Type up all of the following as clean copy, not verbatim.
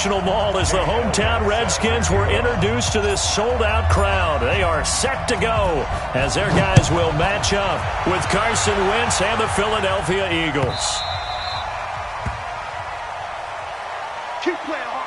Mall as the hometown Redskins were introduced to this sold-out crowd. They are set to go as their guys will match up with Carson Wentz and the Philadelphia Eagles. Keep playing hard.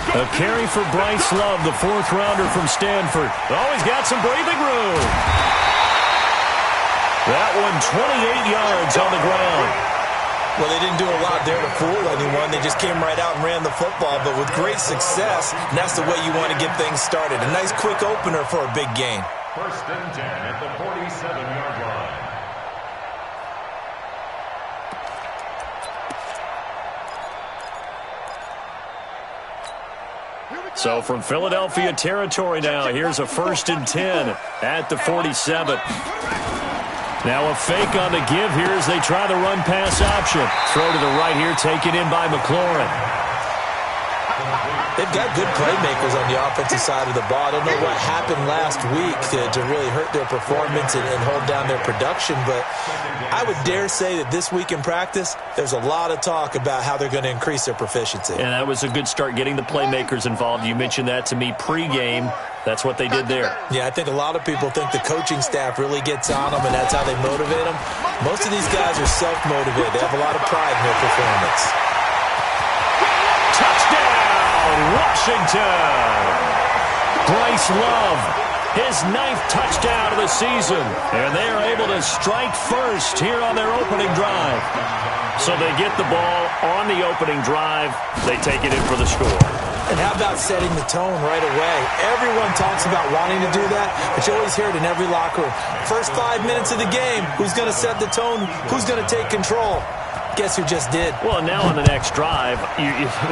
A carry for Bryce Love, the fourth-rounder from Stanford. Oh, he's got some breathing room. That one 28 yards on the ground. Well, they didn't do a lot there to fool anyone. They just came right out and ran the football, but with great success, and that's the way you want to get things started. A nice quick opener for a big game. 1st and 10 at the 47-yard line. So from Philadelphia territory now, here's a 1st and 10 at the 47. Now a fake on the give here as they try the run-pass option. Throw to the right here, taken in by McLaurin. They've got good playmakers on the offensive side of the ball. I don't know what happened last week to really hurt their performance and hold down their production, but I would dare say that this week in practice, there's a lot of talk about how they're going to increase their proficiency. And that was a good start getting the playmakers involved. You mentioned that to me pregame. That's what they did there. Yeah, I think a lot of people think the coaching staff really gets on them, and that's how they motivate them. Most of these guys are self-motivated. They have a lot of pride in their performance. Touchdown, Washington! Bryce Love, his 9th touchdown of the season. And they are able to strike first here on their opening drive. So they get the ball on the opening drive. They take it in for the score. And how about setting the tone right away? Everyone talks about wanting to do that, but you always hear it in every locker room. First 5 minutes of the game, who's going to set the tone? Who's going to take control? Guess who just did? Well, now on the next drive,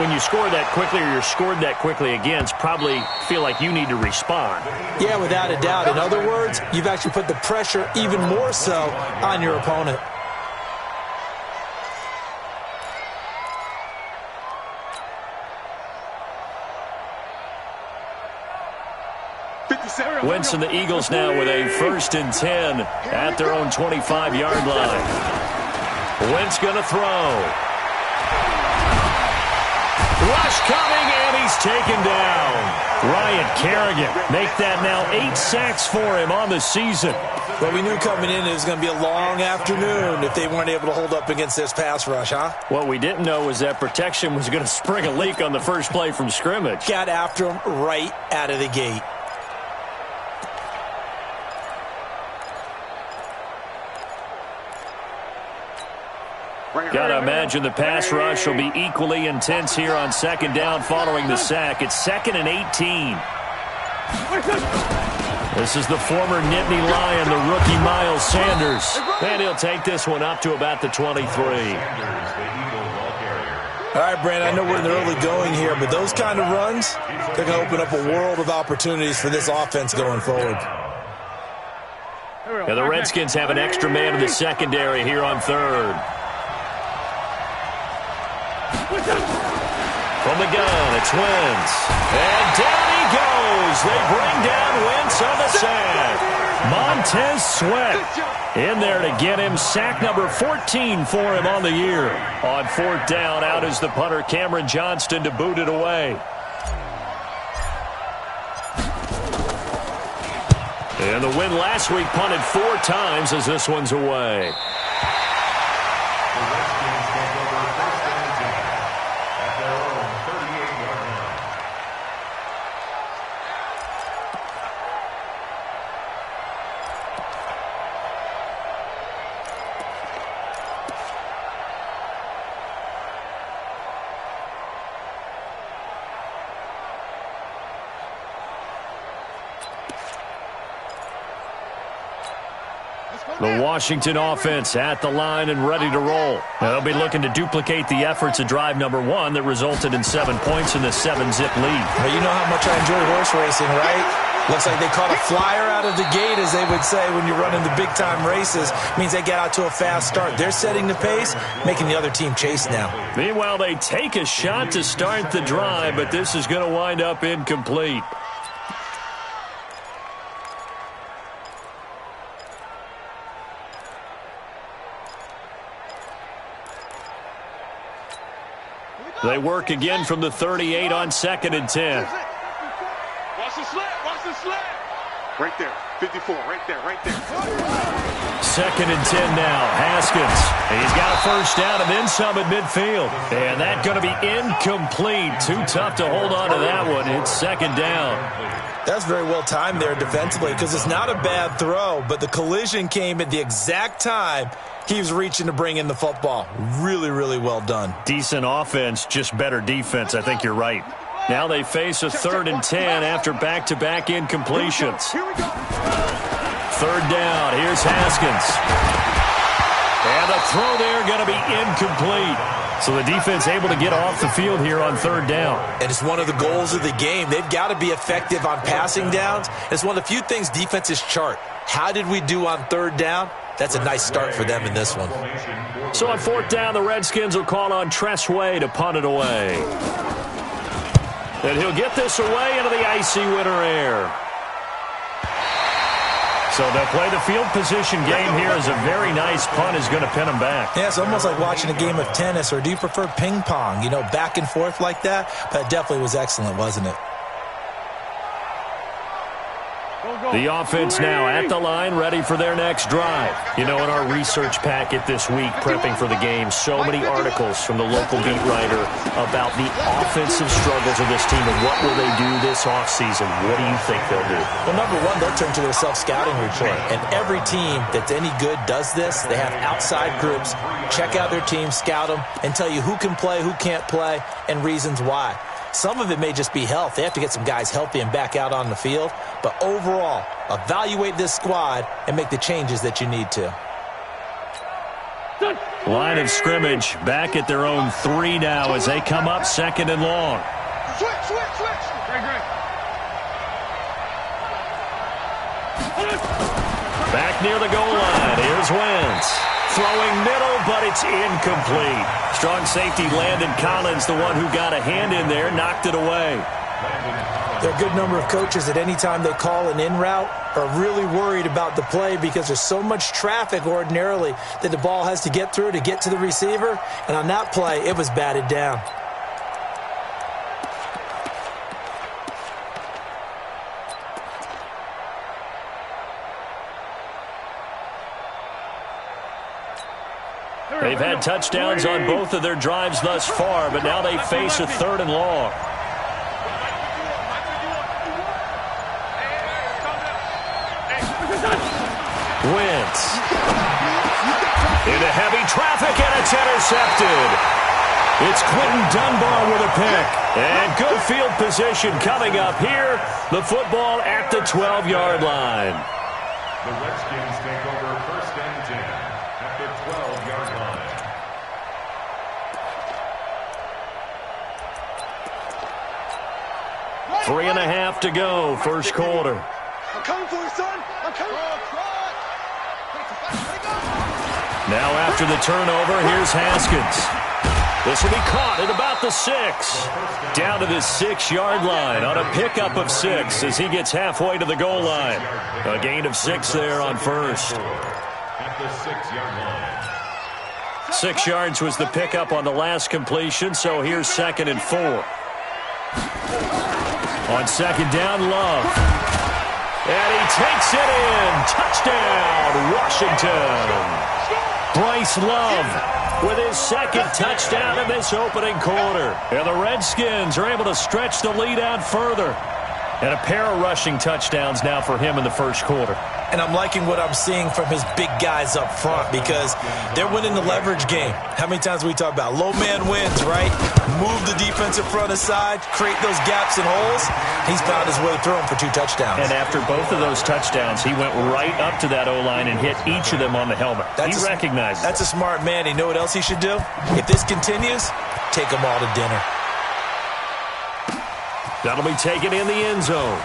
when you score that quickly or you're scored that quickly against, probably feel like you need to respond. Yeah, without a doubt. In other words, you've actually put the pressure even more so on your opponent. Wentz and the Eagles now with a 1st and 10 at their own 25-yard line. Wentz going to throw. Rush coming, and he's taken down. Ryan Kerrigan make that now 8 sacks for him on the season. Well, we knew coming in it was going to be a long afternoon if they weren't able to hold up against this pass rush, huh? What we didn't know was that protection was going to spring a leak on the first play from scrimmage. Got after him right out of the gate. Got to imagine the pass rush will be equally intense here on 2nd down following the sack. It's 2nd and 18. This is the former Nittany Lion, the rookie Miles Sanders. And he'll take this one up to about the 23. All right, Brandon, I know we're in the early going here, but those kind of runs, they're going to open up a world of opportunities for this offense going forward. Yeah, the Redskins have an extra man in the secondary here on 3rd. From the gun, it's Wentz. And down he goes. They bring down Wentz on the sack. Montez Sweat in there to get him. Sack number 14 for him on the year. On 4th down, out is the punter Cameron Johnston to boot it away. And the win last week punted 4 times as this one's away. The Washington offense at the line and ready to roll. They'll be looking to duplicate the efforts of drive number 1 that resulted in 7 points in the 7-zip lead. Well, you know how much I enjoy horse racing, right? Looks like they caught a flyer out of the gate, as they would say when you're running the big-time races. Means they get out to a fast start. They're setting the pace, making the other team chase now. Meanwhile, they take a shot to start the drive, but this is going to wind up incomplete. They work again from the 38 on 2nd and 10. Watch the slant. Watch the slant. Right there. 54. Right there. Right there. 2nd and 10 now. Haskins. He's got a first down and then some at midfield. And that's going to be incomplete. Too tough to hold on to that one. It's 2nd down. That's very well timed there defensively, because it's not a bad throw, but the collision came at the exact time he was reaching to bring in the football. Really, really well done. Decent offense, just better defense. I think you're right. Now they face a 3rd and 10 after back-to-back incompletions. 3rd down. Here's Haskins. And the throw there going to be incomplete. So the defense able to get off the field here on 3rd down. And it's one of the goals of the game. They've got to be effective on passing downs. It's one of the few things defenses chart. How did we do on 3rd down? That's a nice start for them in this one. So on 4th down, the Redskins will call on Tressway to punt it away. And he'll get this away into the icy winter air. So they'll play the field position game here as a very nice punt is going to pin them back. Yeah, it's almost like watching a game of tennis, or do you prefer ping pong? You know, back and forth like that? But it definitely was excellent, wasn't it? The offense now at the line, ready for their next drive. You know, in our research packet this week, prepping for the game, so many articles from the local beat writer about the offensive struggles of this team and what will they do this offseason. What do you think they'll do? Well, number one, they'll turn to their self-scouting report. And every team that's any good does this. They have outside groups, check out their team, scout them, and tell you who can play, who can't play, and reasons why. Some of it may just be health. They have to get some guys healthy and back out on the field. But overall, evaluate this squad and make the changes that you need to. Line of scrimmage back at their own 3 now as they come up 2nd and long. Switch. Great. Back near the goal line. Here's Wentz. Throwing middle, but it's incomplete. Strong safety Landon Collins, the one who got a hand in there, knocked it away. There are a good number of coaches that any time they call an in route are really worried about the play because there's so much traffic ordinarily that the ball has to get through to get to the receiver. And on that play, it was batted down. They've had touchdowns on both of their drives thus far, but now they face a 3rd and long. Wentz. Into heavy traffic, and it's intercepted. It's Quentin Dunbar with a pick. And good field position coming up here. The football at the 12-yard line. The Redskins take over 1st and 10 at the 12-yard line. Three and a half to go, first quarter. I'm coming for you, son. I'm coming. Now after the turnover, here's Haskins. This will be caught at about the 6. Down to the 6-yard line on a pickup of 6 as he gets halfway to the goal line. A gain of 6 there on first. At the 6-yard line. 6 yards was the pickup on the last completion, so here's 2nd and 4. On 2nd down, Love. And he takes it in. Touchdown, Washington. Bryce Love with his 2nd touchdown in this opening quarter. And the Redskins are able to stretch the lead out further. And a pair of rushing touchdowns now for him in the first quarter. And I'm liking what I'm seeing from his big guys up front because they're winning the leverage game. How many times we talk about low man wins, right? Move the defensive front aside, create those gaps and holes. He's found his way through them for 2 touchdowns. And after both of those touchdowns, he went right up to that O-line and hit each of them on the helmet. He recognized it. That's a smart man. You know what else he should do? If this continues, take them all to dinner. That'll be taken in the end zone.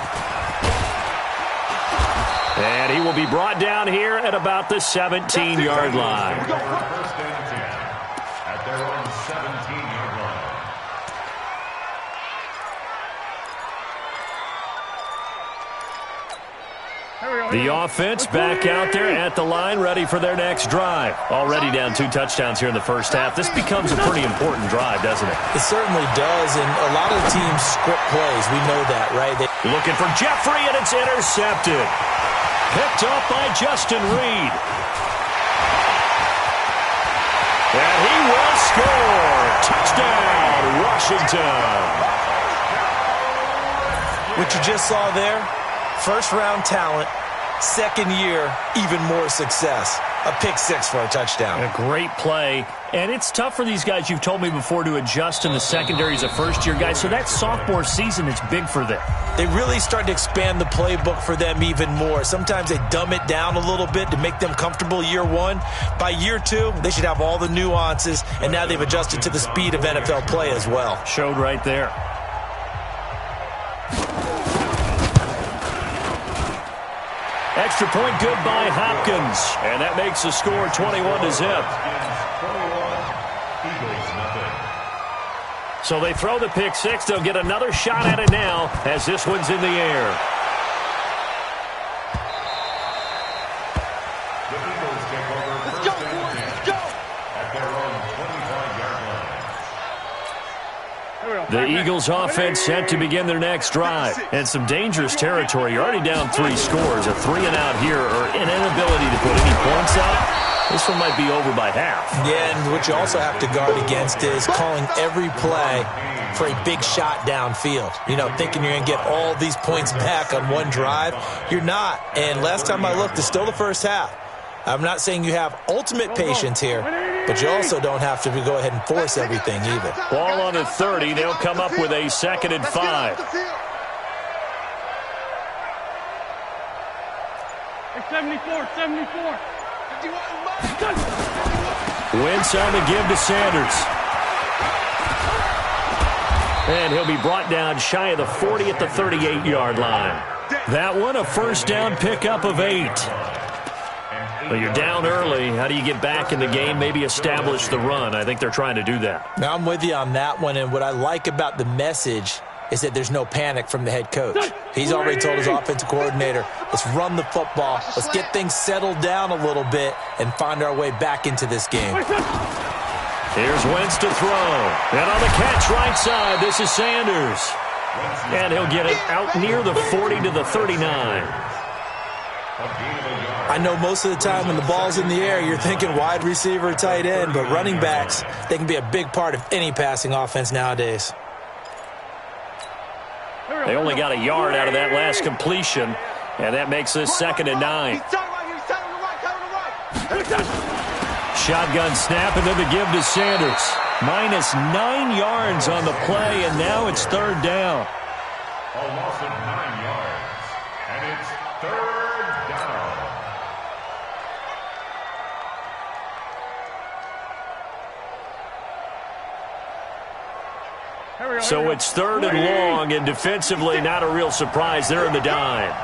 And he will be brought down here at about the 17-yard line. First and 10 at their own 17-yard line. The offense back out there at the line, ready for their next drive. Already down 2 touchdowns here in the first half. This becomes a pretty important drive, doesn't it? It certainly does, and a lot of teams script plays. We know that, right? Looking for Jeffrey, and it's intercepted. Picked up by Justin Reed. And he will score. Touchdown, Washington. What you just saw there, first-round talent, second year, even more success. A pick six for a touchdown. A great play. And it's tough for these guys, you've told me before, to adjust in the secondary as a first-year guy. So that sophomore season is big for them. They really start to expand the playbook for them even more. Sometimes they dumb it down a little bit to make them comfortable year one. By year two, they should have all the nuances, and now they've adjusted to the speed of NFL play as well. Showed right there. Extra point good by Hopkins. And that makes the score 21-0. So they throw the pick six. They'll get another shot at it now as this one's in the air. The Eagles take over first and 10 at their own 25-yard line. The Eagles offense set to begin their next drive. And some dangerous territory. You're already down 3 scores. A 3-and-out here, or an inability to put any points up. This one might be over by half. Yeah, and what you also have to guard against is calling every play for a big shot downfield. You know, thinking you're going to get all these points back on one drive. You're not. And last time I looked, it's still the first half. I'm not saying you have ultimate patience here, but you also don't have to go ahead and force everything either. Ball on the 30. They'll come up with a 2nd and 5. 74. Wentz on the give to Sanders. And he'll be brought down shy of the 40 at the 38-yard line. That one, a first down pickup of 8. Well, you're down early. How do you get back in the game, maybe establish the run? I think they're trying to do that. Now, I'm with you on that one, and what I like about the message is that there's no panic from the head coach. He's already told his offensive coordinator, let's run the football, let's get things settled down a little bit and find our way back into this game. Here's Wentz to throw. And on the catch right side, this is Sanders. And he'll get it out near the 40 to the 39. I know most of the time when the ball's in the air, you're thinking wide receiver, tight end, but running backs, they can be a big part of any passing offense nowadays. They only got a yard out of that last completion, and that makes this 2nd and 9. Shotgun snap, and then the give to Sanders. -9 yards on the play, and now it's 3rd down. A loss of 9 yards, and it's 3rd down. So it's 3rd and long, and defensively not a real surprise. They're in the dime.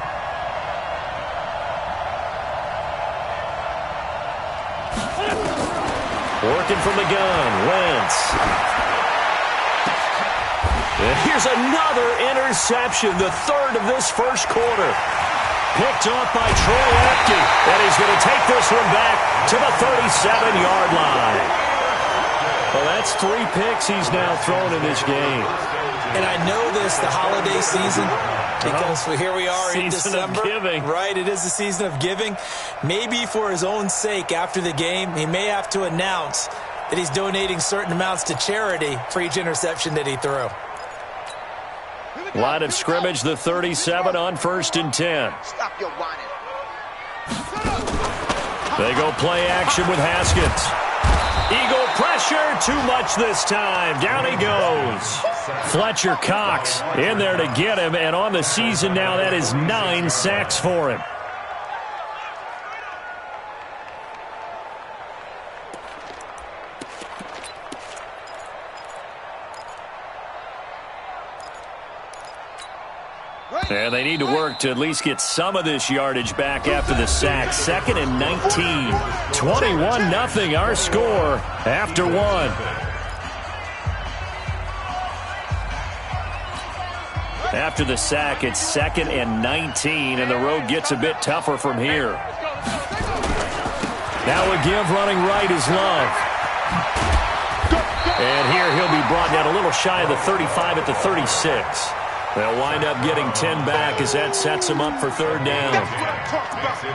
Working from the gun, Wentz. And here's another interception, the 3rd of this first quarter. Picked off by Troy Apke, and he's going to take this one back to the 37-yard line. Well, that's 3 picks he's now thrown in this game. And I know this, the holiday season, because here we are in December. Season of giving. Right, it is the season of giving. Maybe for his own sake after the game, he may have to announce that he's donating certain amounts to charity for each interception that he threw. Line of scrimmage, the 37 on 1st and 10. Stop your whining. They go play action with Haskins. Eagle pressure, too much this time. Down he goes. Fletcher Cox in there to get him, and on the season now, that is 9 sacks for him. And they need to work to at least get some of this yardage back after the sack. 2nd and 19. 21-0 our score after 1. After the sack, it's 2nd and 19, and the road gets a bit tougher from here. Now a give running right is Love. And here he'll be brought down a little shy of the 35 at the 36. They'll wind up getting 10 back as that sets them up for 3rd down.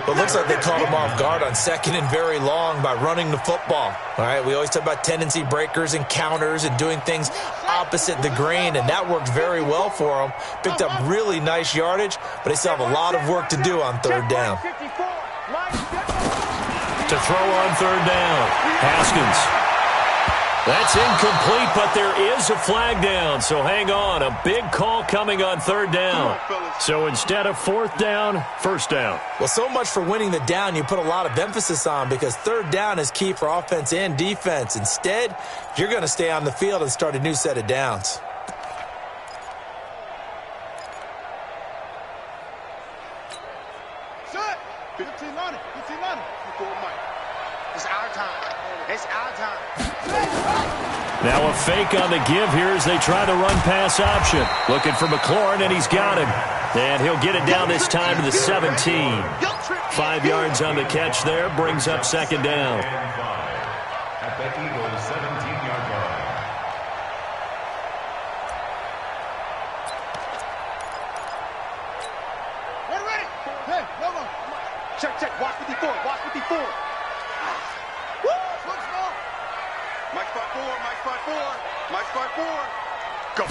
Well, it looks like they caught him off guard on 2nd and very long by running the football. All right, we always talk about tendency breakers and counters and doing things opposite the grain, and that worked very well for them. Picked up really nice yardage, but they still have a lot of work to do on 3rd down. To throw on 3rd down, Haskins. That's incomplete, but there is a flag down, so hang on. A big call coming on 3rd down. So instead of 4th down, 1st down. Well, so much for winning the down you put a lot of emphasis on, because 3rd down is key for offense and defense. Instead, you're going to stay on the field and start a new set of downs. Set. 15 on it. 15 on it. It's our time. It's our time. Now a fake on the give here as they try the run-pass option. Looking for McLaurin, and he's got him. And he'll get it down this time to the 17. 5 yards on the catch there, brings up 2nd down. At the Eagles' 17-yard line. Ready. Hey, come on. Check. Watch 54. Watch 54. Woo! Mike spot 4. Mike spot 4. Go.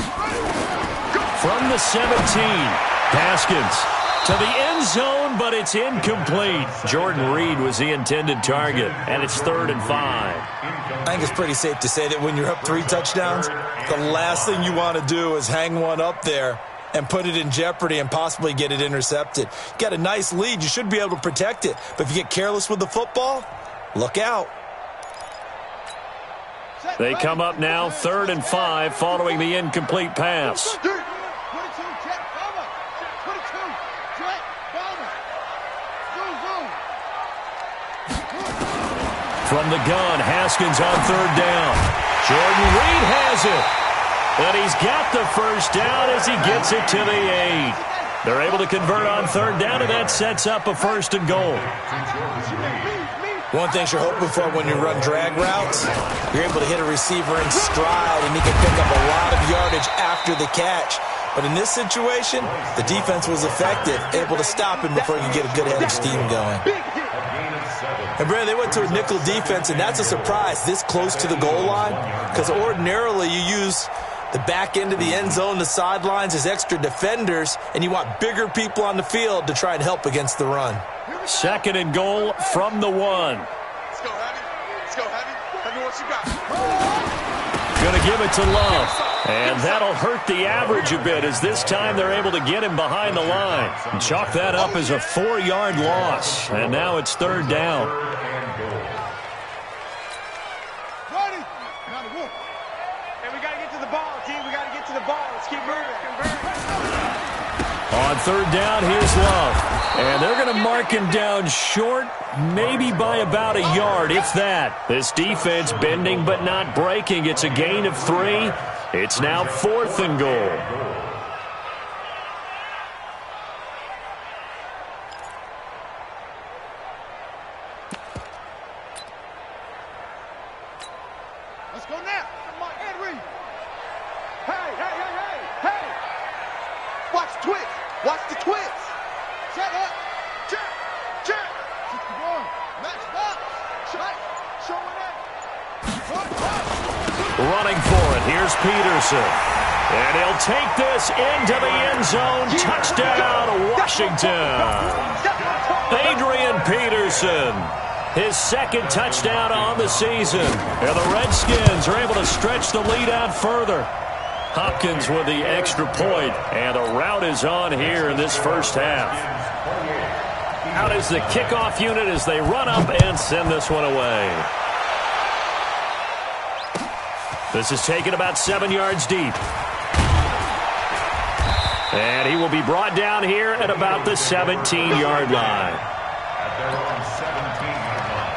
From the 17, Haskins to the end zone, but it's incomplete. Jordan Reed was the intended target, and it's 3rd and 5. I think it's pretty safe to say that when you're up 3 touchdowns, the last thing you want to do is hang one up there and put it in jeopardy and possibly get it intercepted. You got a nice lead. You should be able to protect it. But if you get careless with the football, look out. They come up now 3rd and 5 following the incomplete pass. From the gun, Haskins on 3rd down. Jordan Reed has it. And he's got the 1st down as he gets it to the 8. They're able to convert on 3rd down, and that sets up a 1st and goal. One thing you're hoping for when you run drag routes, you're able to hit a receiver in stride, and he can pick up a lot of yardage after the catch. But in this situation, the defense was effective, able to stop him before he could get a good head of steam going. And, Brandon, they went to a nickel defense, and that's a surprise this close to the goal line, because ordinarily you use the back end of the end zone, the sidelines as extra defenders, and you want bigger people on the field to try and help against the run. 2nd and goal from the 1. Let's go, Heavy. Let's go, Heavy. Let me what you got. Going to give it to Love. And that'll hurt the average a bit as this time they're able to get him behind the line. And chalk that up as a 4-yard loss. And now it's 3rd down. Ready. And we got to get to the ball, G. We got to get to the ball. Let's keep moving. On 3rd down, here's Love. And they're going to mark him down short, maybe by about a yard, if that. This defense bending but not breaking. It's a gain of 3. It's now 4th and goal. Let's go now. Come on, Henry. Hey. Watch the twist. Watch the twist. Set up. Check. 61. Match box. Showing it. Running for it. Here's Peterson. And he'll take this into the end zone. Touchdown, Washington. Adrian Peterson. His 2nd touchdown on the season. And the Redskins are able to stretch the lead out further. Hopkins with the extra point, and a rout is on here in this first half. Out is the kickoff unit as they run up and send this one away. This is taken about 7 yards deep. And he will be brought down here at about the 17-yard line. At their own 17-yard line.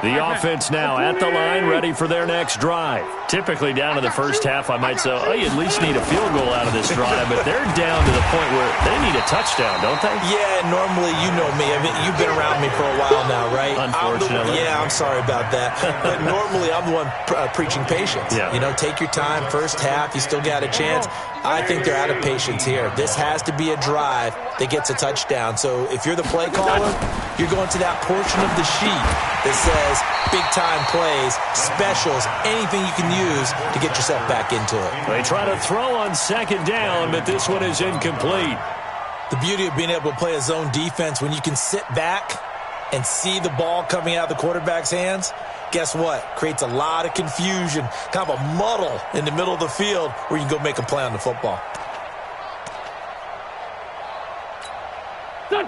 The offense now at the line, ready for their next drive. Typically down to the first half, I might say, oh, you at least need a field goal out of this drive, but they're down to the point where they need a touchdown, don't they? Yeah, normally, you know me. I mean, you've been around me for a while now, right? Unfortunately. I'm sorry about that. But normally, I'm the one preaching patience. Yeah. You know, take your time, first half, you still got a chance. I think they're out of patience here. This has to be a drive that gets a touchdown. So if you're the play caller, you're going to that portion of the sheet that says big-time plays, specials, anything you can use to get yourself back into it. They try to throw on second down, but this one is incomplete. The beauty of being able to play a zone defense when you can sit back and see the ball coming out of the quarterback's hands, guess what? Creates a lot of confusion, kind of a muddle in the middle of the field where you can go make a play on the football.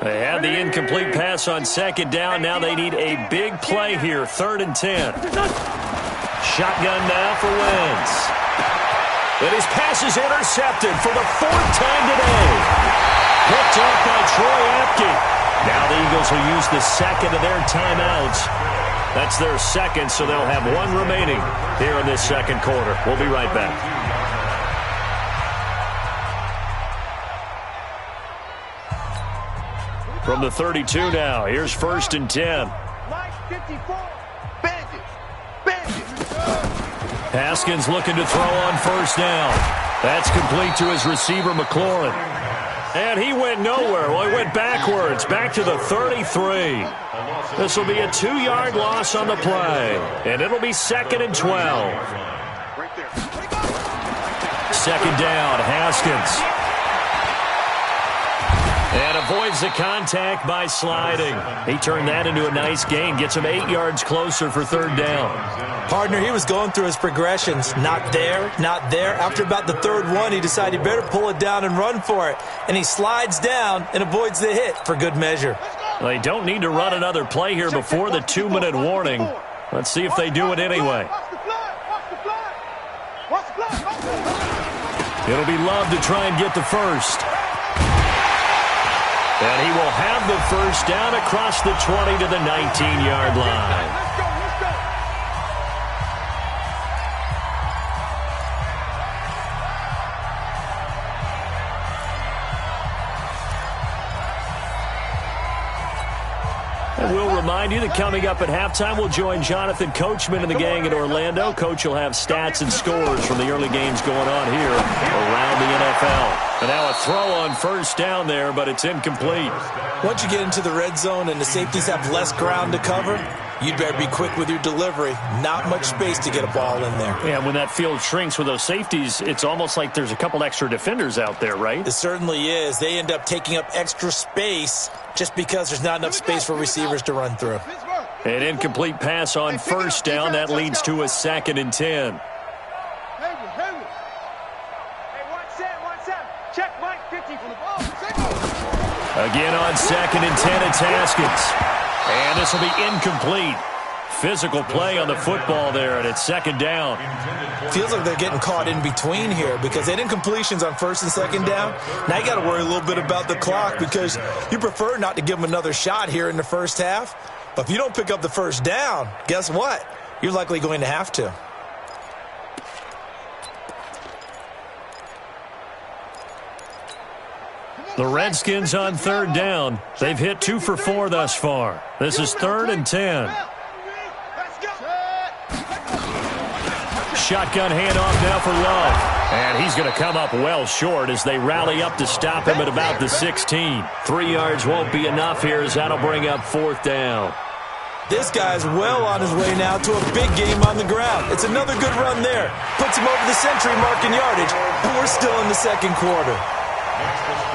They had the incomplete pass on second down. Now they need a big play here, 3rd and 10. Shotgun now for Wentz. And his pass is intercepted for the 4th time today. Picked up by Troy Apke. Now the Eagles will use the second of their timeouts. That's their second, so they'll have one remaining here in this second quarter. We'll be right back. From the 32 now, here's 1st and 10. Haskins looking to throw on 1st down. That's complete to his receiver, McLaurin. And he went nowhere. Well, he went backwards, back to the 33. This will be a 2-yard loss on the play. And it'll be 2nd and 12. 2nd down, Haskins. And avoids the contact by sliding. He turned that into a nice gain. Gets him 8 yards closer for 3rd down. Partner, he was going through his progressions. Not there, not there. After about the 3rd one, he decided he better pull it down and run for it. And he slides down and avoids the hit for good measure. They don't need to run another play here before the 2-minute warning. Let's see if they do it anyway. It'll be Love to try and get the first. And he will have the first down across the 20 to the 19-yard line. And we'll remind you that coming up at halftime, we'll join Jonathan Coachman and the gang in Orlando. Coach will have stats and scores from the early games going on here around the NFL. And now a throw on 1st down there, but it's incomplete. Once you get into the red zone and the safeties have less ground to cover, you'd better be quick with your delivery. Not much space to get a ball in there. Yeah, when that field shrinks with those safeties, it's almost like there's a couple extra defenders out there, right? It certainly is. They end up taking up extra space just because there's not enough space for receivers to run through. An incomplete pass on 1st down. That leads to a 2nd and 10. Again on 2nd and 10, it's Haskins. And this will be incomplete. Physical play on the football there, and it's 2nd down. Feels like they're getting caught in between here because they had incompletions on 1st and 2nd down. Now you got to worry a little bit about the clock because you prefer not to give them another shot here in the first half. But if you don't pick up the 1st down, guess what? You're likely going to have to. The Redskins on 3rd down. They've hit 2 for 4 thus far. This is 3rd and 10. Shotgun handoff now for Love. And he's going to come up well short as they rally up to stop him at about the 16. 3 yards won't be enough here as that'll bring up 4th down. This guy's well on his way now to a big game on the ground. It's another good run there. Puts him over the century mark in yardage, and we're still in the 2nd quarter.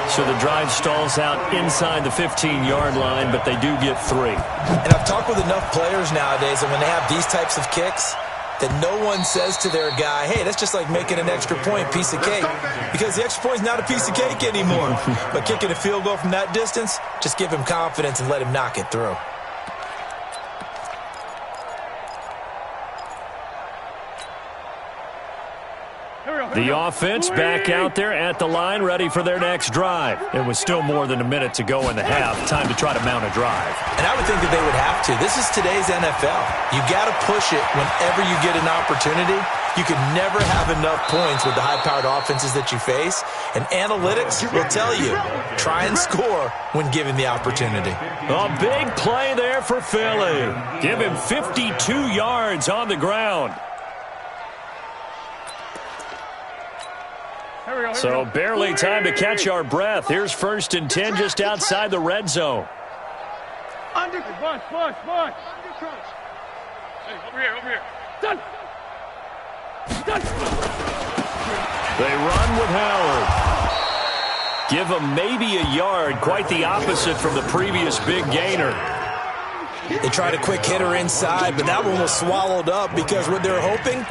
So the drive stalls out inside the 15-yard line, but they do get 3. And I've talked with enough players nowadays, and when they have these types of kicks, that no one says to their guy, hey, that's just like making an extra point, piece of cake. Because the extra point's not a piece of cake anymore. But kicking a field goal from that distance, just give him confidence and let him knock it through. The offense back out there at the line, ready for their next drive. It was still more than a minute to go in the half. Time to try to mount a drive. And I would think that they would have to. This is today's NFL. You got to push it whenever you get an opportunity. You can never have enough points with the high-powered offenses that you face. And analytics will tell you, try and score when given the opportunity. A big play there for Philly. Give him 52 yards on the ground. So barely time to catch our breath. Here's 1st and 10 just outside the red zone. Under bunch. Under crunch. Hey, over here. Done. They run with Howard. Give him maybe a yard. Quite the opposite from the previous big gainer. They tried a quick hitter inside, but that one was swallowed up because what they're hoping,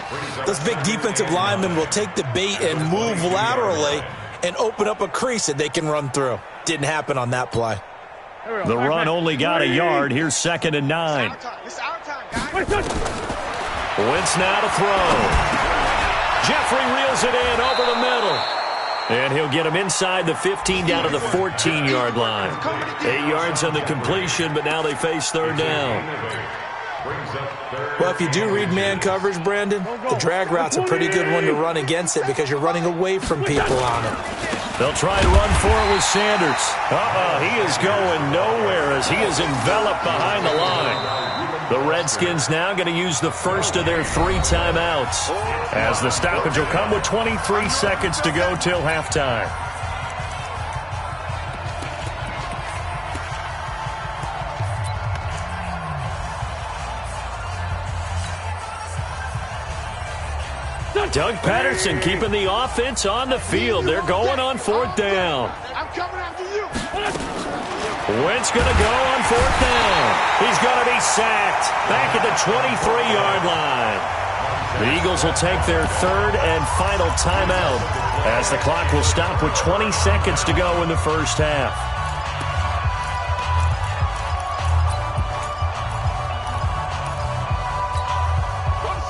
those big defensive linemen will take the bait and move laterally and open up a crease that they can run through. Didn't happen on that play. The run only got a yard. Here's 2nd and 9. It's our time, guys. Wentz now to throw. Jeffrey reels it in over the middle. And he'll get him inside the 15 down to the 14-yard line. 8 yards on the completion, but now they face 3rd down. Well, if you do read man coverage, Brandon, the drag route's a pretty good one to run against it because you're running away from people on it. They'll try to run for it with Sanders. He is going nowhere as he is enveloped behind the line. The Redskins now going to use the first of their 3 timeouts, as the stoppage will come with 23 seconds to go till halftime. Doug Patterson keeping the offense on the field. They're going on 4th down. I'm coming after you. Wentz going to go on 4th down. He's going to be sacked back at the 23-yard line. The Eagles will take their 3rd and final timeout as the clock will stop with 20 seconds to go in the first half.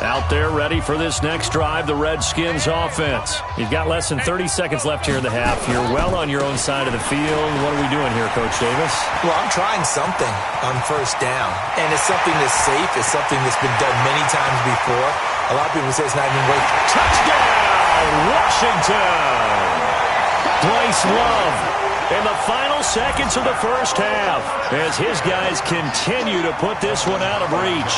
Out there ready for this next drive, the Redskins offense. You've got less than 30 seconds left here in the half. You're well on your own side of the field. What are we doing here, Coach Davis? Well, I'm trying something on 1st down, and it's something that's safe. It's something that's been done many times before. A lot of people say it's not even worth. Touchdown, Washington! Bryce Love in the final seconds of the first half as his guys continue to put this one out of reach.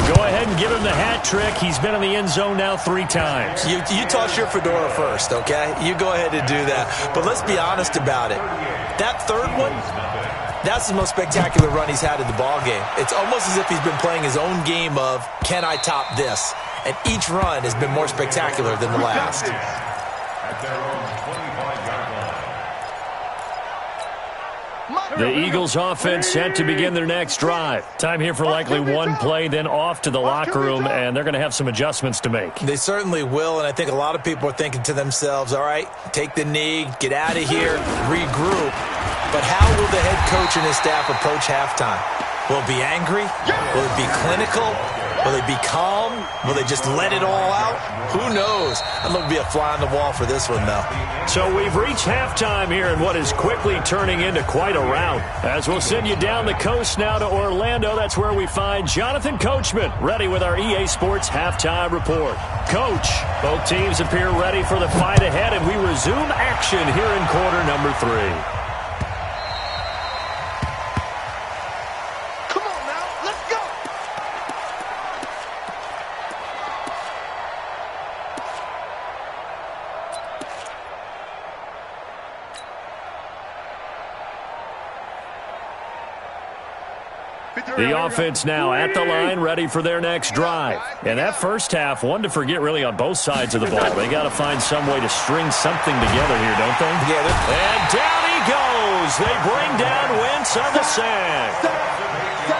Go ahead and give him the hat trick. He's been in the end zone now 3 times. You toss your fedora first, okay? You go ahead and do that. But let's be honest about it. That 3rd one, that's the most spectacular run he's had in the ballgame. It's almost as if he's been playing his own game of, can I top this? And each run has been more spectacular than the last. At their own 25-yard line. The Eagles offense set to begin their next drive. Time here for likely one play, then off to the locker room, and they're going to have some adjustments to make. They certainly will, and I think a lot of people are thinking to themselves, all right, take the knee, get out of here, regroup. But how will the head coach and his staff approach halftime? Will it be angry? Will it be clinical? Will they be calm? Will they just let it all out? Who knows? I'm going to be a fly on the wall for this one, though. So we've reached halftime here in what is quickly turning into quite a rout. As we'll send you down the coast now to Orlando, that's where we find Jonathan Coachman, ready with our EA Sports Halftime Report. Coach, both teams appear ready for the fight ahead, and we resume action here in quarter number 3. The offense now at the line, ready for their next drive. And that first half, one to forget really on both sides of the ball. They got to find some way to string something together here, don't they? Yeah. And down he goes. They bring down Wentz on the sack.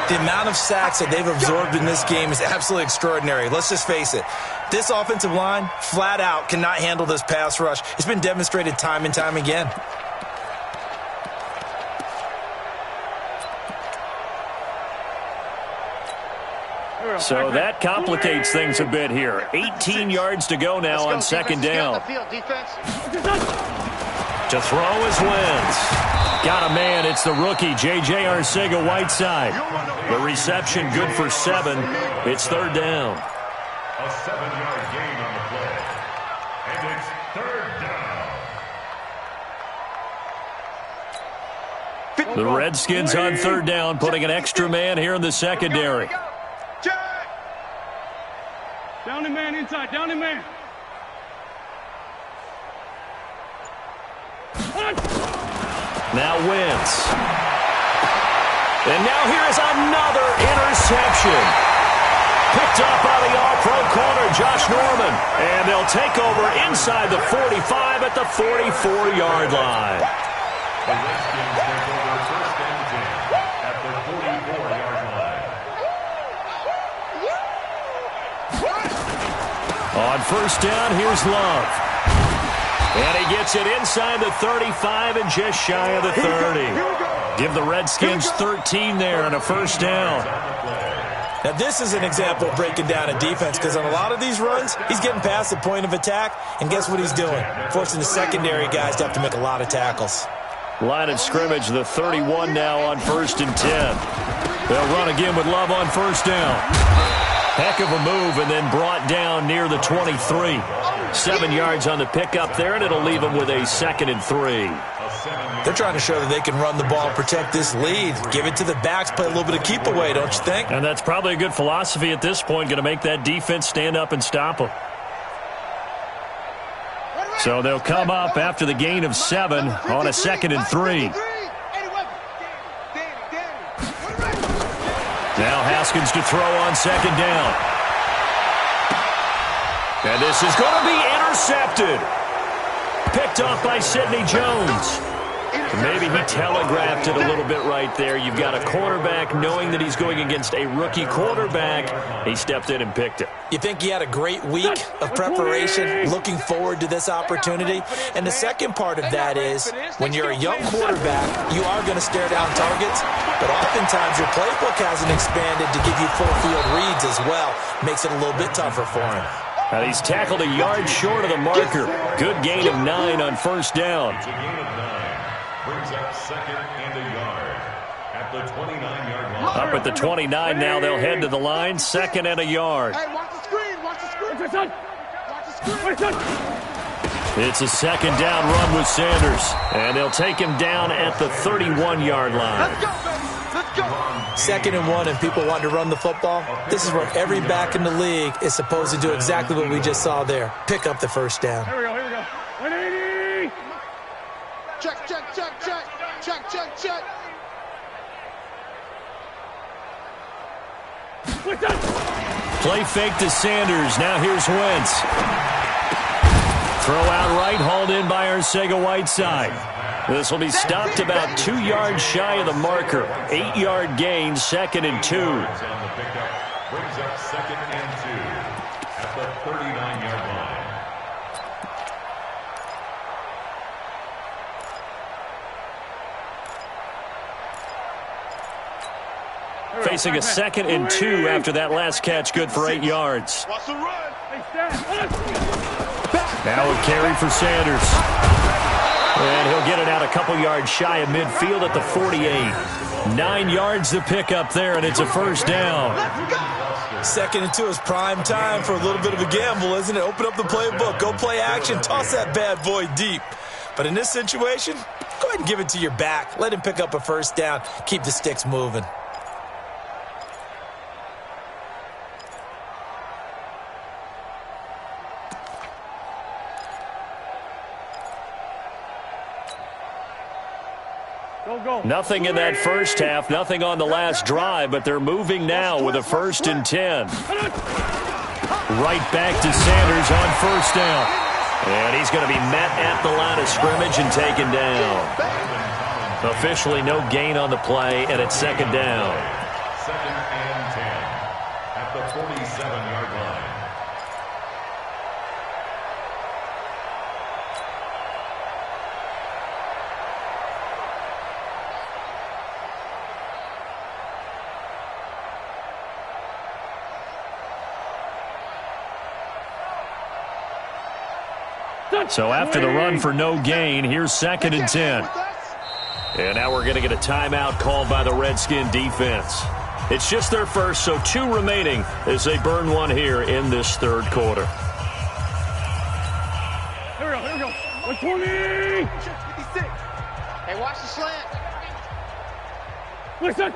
The amount of sacks that they've absorbed in this game is absolutely extraordinary. Let's just face it. This offensive line, flat out, cannot handle this pass rush. It's been demonstrated time and time again. So that complicates things a bit here. 18 yards to go now on second down. To throw is Wentz. Got a man. It's the rookie, J.J. Arcega-Whiteside. The reception good for 7. It's third down. A 7-yard gain on the play. And it's third down. The Redskins on third down, putting an extra man here in the secondary. Down and man inside. Down and man. Now Wentz. And now here is another interception. Picked up by the all-pro corner, Josh Norman. And they'll take over inside the 45 at the 44-yard line. The Redskins take over first and 10 at the 44-yard line. On first down, here's Love. And he gets it inside the 35 and just shy of the 30. Give the Redskins 13 there and a first down. Now, this is an example of breaking down a defense because on a lot of these runs, he's getting past the point of attack, and guess what he's doing? Forcing the secondary guys to have to make a lot of tackles. Line of scrimmage, the 31 now on first and 10. They'll run again with Love on first down. Heck of a move and then brought down near the 23. 7 yards on the pickup there, and it'll leave them with a 2nd and 3. They're trying to show that they can run the ball, protect this lead. Give it to the backs, play a little bit of keep away, don't you think? And that's probably a good philosophy at this point, going to make that defense stand up and stop them. So they'll come up after the gain of 7 on a 2nd and 3. Now Haskins to throw on second down. And this is going to be intercepted. Picked off by Sidney Jones. Maybe he telegraphed it a little bit right there. You've got a quarterback knowing that he's going against a rookie quarterback. He stepped in and picked it. You think he had a great week of preparation, looking forward to this opportunity? And the second part of that is, when you're a young quarterback, you are going to stare down targets, but oftentimes your playbook hasn't expanded to give you full field reads as well. Makes it a little bit tougher for him. And he's tackled a yard short of the marker. Good gain of 9 on first down. It's a gain of 9. Brings up 2nd and a yard at the 29-yard line. Up at the 29 now, they'll head to the line. 2nd and a yard. Hey, watch the screen. Watch the screen. Watch the screen. It's a 2nd down run with Sanders. And they'll take him down at the 31-yard line. Let's go, baby. Let's go. 2nd and 1 and people want to run the football. This is where every back in the league is supposed to do exactly what we just saw there. Pick up the first down. Here we go. 180. Check, check, check, check. Check, check, check. Play fake to Sanders. Now here's Wentz. Throw out right, hauled in by Arcega-Whiteside. This will be stopped about 2 yards shy of the marker. 8-yard gain, 2nd and 2. On the pickup brings up 2nd and 2 at the 39-yard line. Facing a 2nd and 2 after that last catch, good for 8 yards. Watch the run. Now a carry for Sanders. And he'll get it out a couple yards shy of midfield at the 48. 9 yards to pick up there, and it's a first down. 2nd and 2 is prime time for a little bit of a gamble, isn't it? Open up the playbook, go play action, toss that bad boy deep. But in this situation, go ahead and give it to your back. Let him pick up a first down. Keep the sticks moving. Nothing in that first half, nothing on the last drive, but they're moving now with a 1st and 10. Right back to Sanders on first down. And he's going to be met at the line of scrimmage and taken down. Officially no gain on the play, and it's 2nd down. 2nd and 10 at the 47-yard line. So after the run for no gain, here's 2nd and 10. And now we're going to get a timeout called by the Redskin defense. It's just their first, so 2 remaining as they burn one here in this 3rd quarter. Here we go. 120. 56. Hey, watch the slant. Listen.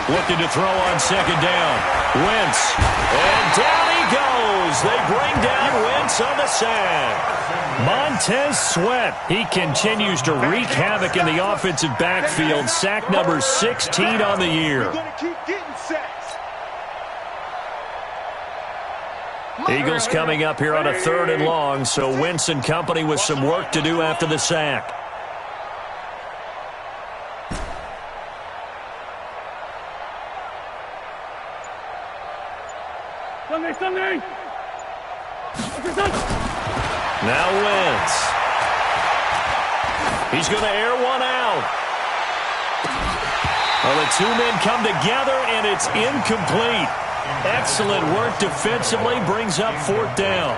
Looking to throw on 2nd down. Wentz. And down he goes. They bring down Wentz on the sack. Montez Sweat. He continues to wreak havoc in the offensive backfield. Sack number 16 on the year. We're going to keep getting sacks. Eagles coming up here on a 3rd and long, so Wentz and company with some work to do after the sack. Sunday. Now Wentz. He's going to air one out. Well, the 2 men come together, and it's incomplete. Excellent work defensively, brings up 4th down.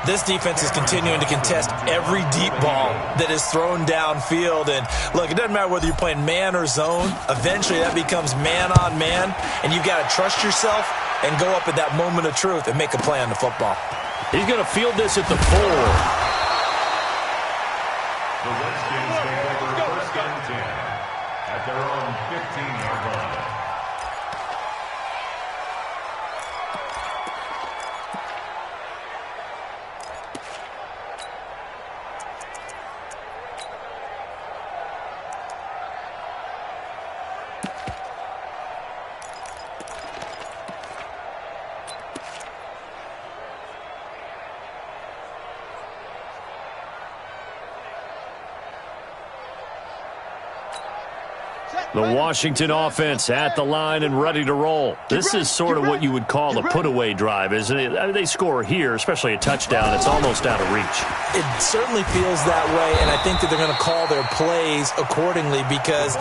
This defense is continuing to contest every deep ball that is thrown downfield. And, look, it doesn't matter whether you're playing man or zone. Eventually, that becomes man-on-man, and you've got to trust yourself and go up at that moment of truth and make a play on the football. He's going to field this at the 4. The Redskins take over 1st and 10 at their own 15-yard line. The Washington offense at the line and ready to roll. This is sort of what you would call a put-away drive, isn't it? I mean, they score here, especially a touchdown. It's almost out of reach. It certainly feels that way, and I think that they're going to call their plays accordingly, because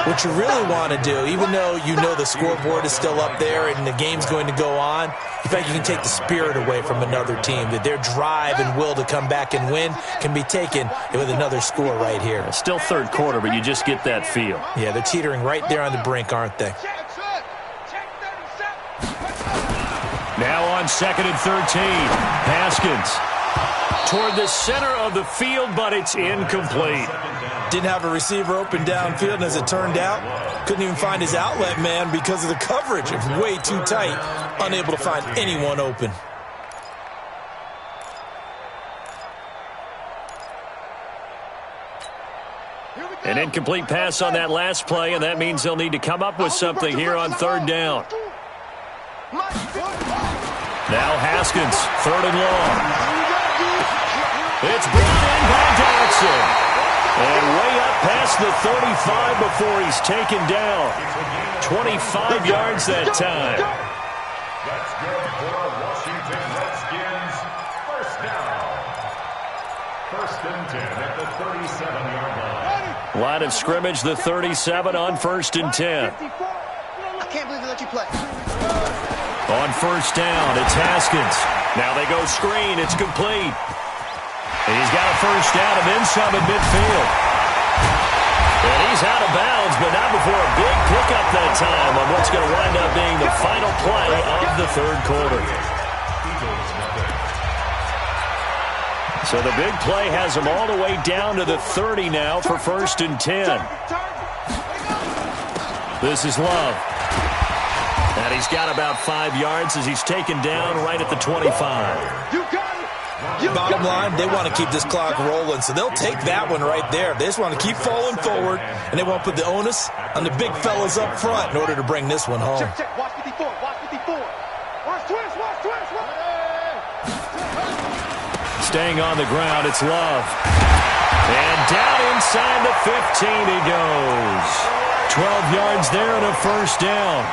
what you really want to do, even though you know the scoreboard is still up there and the game's going to go on, in fact, you can take the spirit away from another team, that their drive and will to come back and win can be taken with another score right here. It's still 3rd quarter, but you just get that feel. Yeah, they're teetering right there on the brink, aren't they? Now on 2nd and 13. Haskins toward the center of the field, but it's incomplete. Didn't have a receiver open downfield, and as it turned out, couldn't even find his outlet man because of the coverage. It was way too tight, unable to find anyone open. An incomplete pass on that last play, and that means they'll need to come up with something here on 3rd down. Now Haskins, 3rd and long. It's brought in by Dodson. And way up past the 35 before he's taken down. 25 yards that time. That's good for Washington Redskins. 1st down. 1st and 10 at the 37-yard line. Line of scrimmage, the 37 on 1st and 10. I can't believe they let you play. On 1st down, it's Haskins. Now they go screen. It's complete. And he's got a 1st down and then some at midfield. And he's out of bounds, but not before a big pickup that time on what's going to wind up being the final play of the 3rd quarter. So the big play has him all the way down to the 30 now for 1st and 10. This is Love. And he's got about 5 yards as he's taken down right at the 25. Bottom line, they want to keep this clock rolling, so they'll take that one right there. They just want to keep falling forward, and they want to put the onus on the big fellas up front in order to bring this one home. Check. Watch 54. Watch 54. Watch twist. Staying on the ground, it's Love. And down inside the 15 he goes. 12 yards there and a 1st down.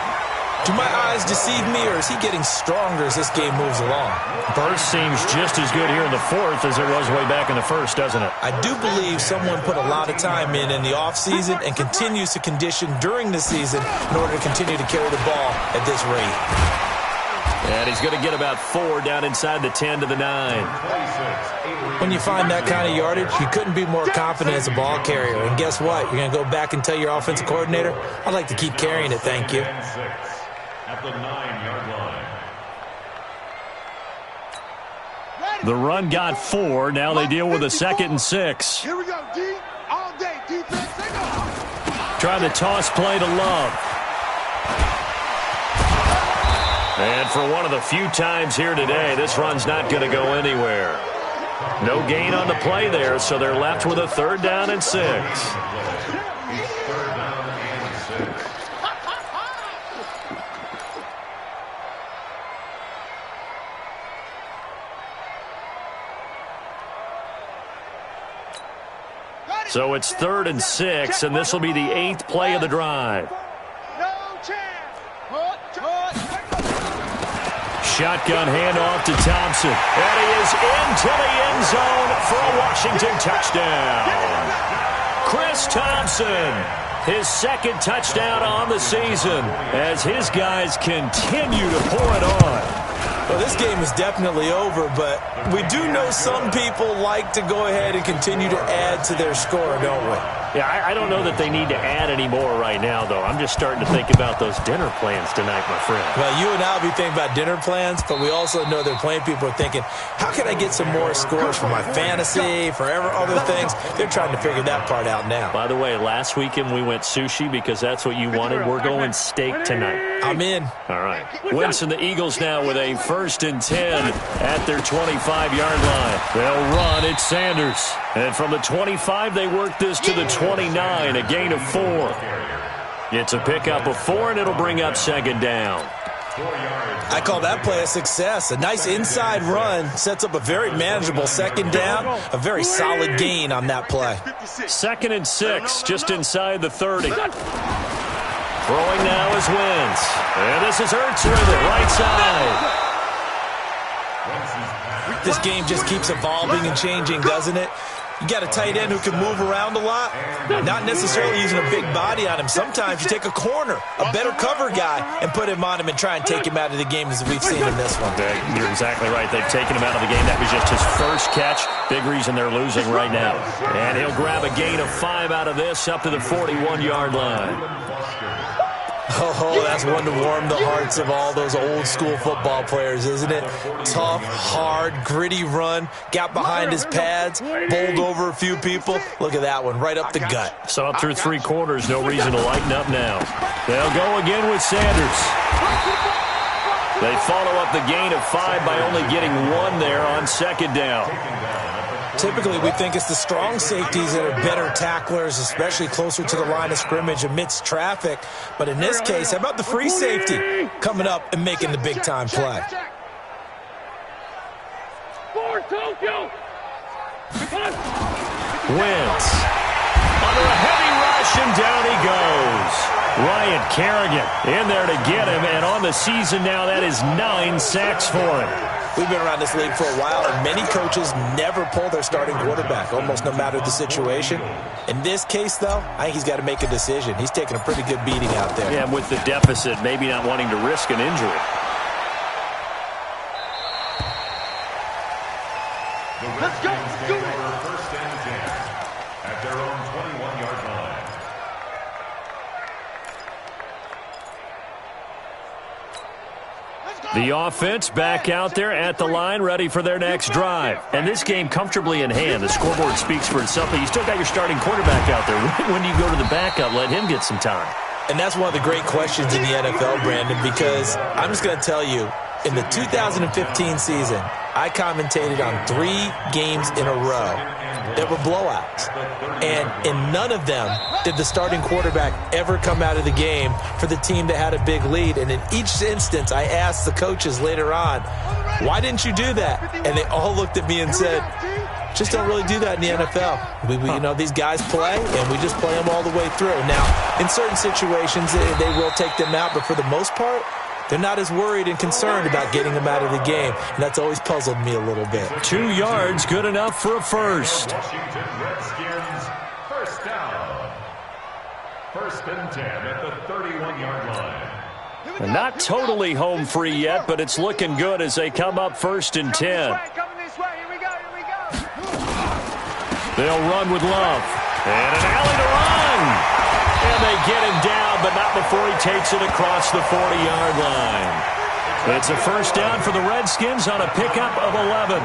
Do my eyes deceive me, or is he getting stronger as this game moves along? Burst seems just as good here in the 4th as it was way back in the 1st, doesn't it? I do believe someone put a lot of time in the offseason and continues to condition during the season in order to continue to carry the ball at this rate. And he's going to get about 4 down inside the 10 to the 9. When you find that kind of yardage, you couldn't be more confident as a ball carrier. And guess what? You're going to go back and tell your offensive coordinator, I'd like to keep carrying it, thank you. At the 9-yard line. The run got 4. Now they deal with a 2nd and 6. Here we go, D. All day, defense. Trying to toss play to Love. And for one of the few times here today, this run's not going to go anywhere. No gain on the play there, so they're left with a 3rd down and 6. So it's 3rd and 6, and this will be the 8th play of the drive. Shotgun handoff to Thompson. And he is into the end zone for a Washington touchdown. Chris Thompson, his 2nd touchdown on the season as his guys continue to pour it on. Well, this game is definitely over, but we do know some people like to go ahead and continue to add to their score, don't we? Yeah, I don't know that they need to add any more right now, though. I'm just starting to think about those dinner plans tonight, my friend. Well, you and I will be thinking about dinner plans, but we also know they're playing people are thinking, how can I get some more scores for my fantasy, for other things? They're trying to figure that part out now. By the way, last weekend we went sushi because that's what you wanted. We're going steak tonight. I'm in. All right. Wentz and the Eagles now with a 1st and 10 at their 25-yard line. They'll run. It's Sanders. And from the 25, they work this to the 29, a gain of 4. It's a pickup of 4, and it'll bring up 2nd down. I call that play a success. A nice inside run sets up a very manageable 2nd down, a very solid gain on that play. 2nd and 6, just inside the 30. Throwing now is Wentz. And this is Ertz with it, right side. This game just keeps evolving and changing, doesn't it? You got a tight end who can move around a lot, not necessarily using a big body on him. Sometimes you take a corner, a better cover guy, and put him on him and try and take him out of the game as we've seen in this one. You're exactly right. They've taken him out of the game. That was just his first catch. Big reason they're losing right now. And he'll grab a gain of 5 out of this up to the 41-yard line. Oh, that's one to warm the hearts of all those old school football players, isn't it? Tough, hard, gritty run, got behind his pads, bowled over a few people. Look at that one, right up the gut. So up through 3 quarters, no reason to lighten up now. They'll go again with Sanders. They follow up the gain of 5 by only getting 1 there on 2nd down. Typically, we think it's the strong safeties that are better tacklers, especially closer to the line of scrimmage amidst traffic. But in this case, how about the free safety coming up and making the big-time play? Wentz under a heavy rush, and down he goes. Ryan Kerrigan in there to get him, and on the season now, that is 9 sacks for him. We've been around this league for a while, and many coaches never pull their starting quarterback, almost no matter the situation. In this case, though, I think he's got to make a decision. He's taking a pretty good beating out there. Yeah, with the deficit, maybe not wanting to risk an injury. Let's go. Do it. 1st and 10 at their own 21-yard line. The offense back out there at the line, ready for their next drive. And this game comfortably in hand. The scoreboard speaks for itself, but you still got your starting quarterback out there. When do you go to the backup, let him get some time? And that's one of the great questions in the NFL, Brandon, because I'm just going to tell you, in the 2015 season, I commentated on 3 games in a row that were blowouts. And in none of them did the starting quarterback ever come out of the game for the team that had a big lead. And in each instance, I asked the coaches later on, why didn't you do that? And they all looked at me and said, just don't really do that in the NFL. You know, these guys play, and we just play them all the way through. Now, in certain situations, they will take them out, but for the most part, they're not as worried and concerned about getting them out of the game, and that's always puzzled me a little bit. 2 yards, good enough for a first. Washington Redskins, 1st down. 1st and 10 at the 31-yard line. And not totally home free yet, but it's looking good as they come up 1st and 10. They'll run with Love. And an alley to run. And they get him down, but not before he takes it across the 40-yard line. It's a 1st down for the Redskins on a pickup of 11.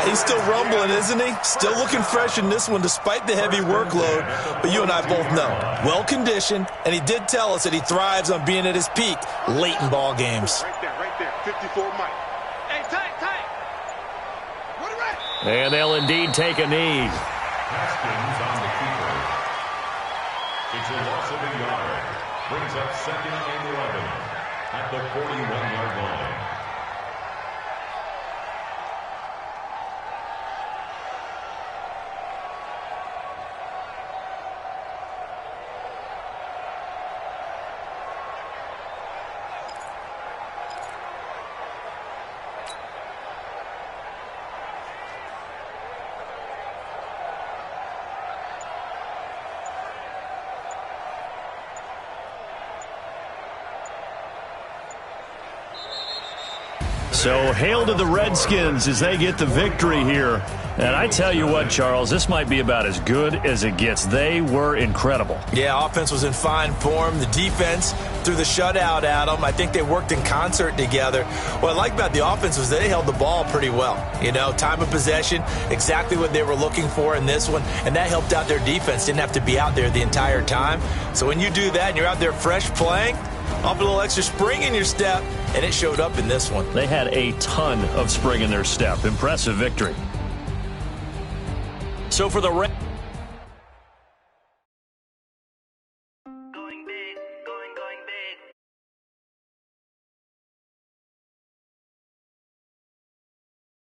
He's still rumbling, isn't he? Still looking fresh in this one despite the heavy workload. But you and I both know, well-conditioned, and he did tell us that he thrives on being at his peak late in ball games. Right there, 54 Mike. Hey, tight. And they'll indeed take a knee. Haskins on the keeper. It's a loss of a yard. Brings up 2nd and 11 at the 41-yard line. So hail to the Redskins as they get the victory here. And I tell you what, Charles, this might be about as good as it gets. They were incredible. Yeah, offense was in fine form. The defense threw the shutout at them. I think they worked in concert together. What I like about the offense was they held the ball pretty well. You know, time of possession, exactly what they were looking for in this one. And that helped out their defense. Didn't have to be out there the entire time. So when you do that and you're out there fresh playing, off a little extra spring in your step, and it showed up in this one. They had a ton of spring in their step. Impressive victory. So for the